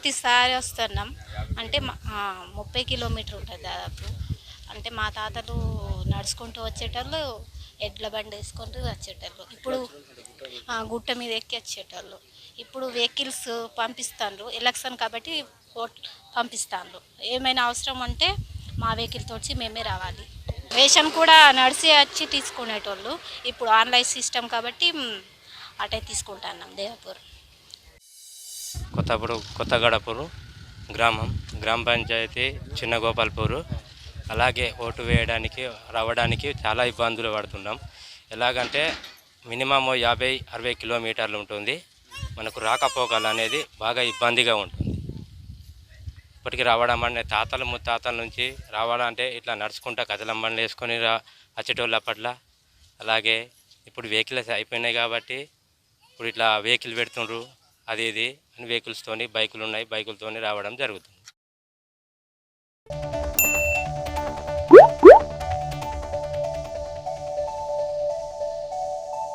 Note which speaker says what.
Speaker 1: ప్రతిసారి వస్తున్నాం. అంటే 30 కిలోమీటర్ ఉంటుంది దాదాపు. అంటే మా తాతలు నడుచుకుంటూ వచ్చేటోళ్ళు, ఎడ్ల బండి వేసుకుంటూ వచ్చేటోళ్ళు. ఇప్పుడు గుట్ట మీద ఎక్కి వచ్చేటోళ్ళు. ఇప్పుడు వెహికల్స్ పంపిస్తాండ్రు, ఎలక్షన్ కాబట్టి ఓట్ పంపిస్తాండ్రు. ఏమైనా అవసరం ఉంటే మా వెహికల్ తోచి మేమే రావాలి. రేషన్ కూడా నడిచి వచ్చి తీసుకునేటోళ్ళు. ఇప్పుడు ఆన్లైన్ సిస్టమ్ కాబట్టి అటే తీసుకుంటున్నాం దేవపూర్.
Speaker 2: కొత్తగడపూరు గ్రామం, గ్రామ పంచాయతీ చిన్న గోపాల్పూరు. అలాగే ఓటు వేయడానికి రావడానికి చాలా ఇబ్బందులు పడుతున్నాం. ఎలాగంటే మినిమం 50-60 కిలోమీటర్లు ఉంటుంది. మనకు రాకపోకలు అనేది బాగా ఇబ్బందిగా ఉంటుంది. ఇప్పటికి రావడం అంటే తాతలు ముత్తాతల నుంచి రావాలంటే ఇట్లా నడుచుకుంటా కదలమ్మని వేసుకొని వచ్చేటోళ్ళు అప్పట్లో. అలాగే ఇప్పుడు వెహికల్స్ అయిపోయినాయి కాబట్టి ఇప్పుడు ఇట్లా వెహికల్ పెడుతుండ్రు, అది ఇది అని వెహికల్స్తోని బైకులు ఉన్నాయి, బైకులతోని రావడం జరుగుతుంది.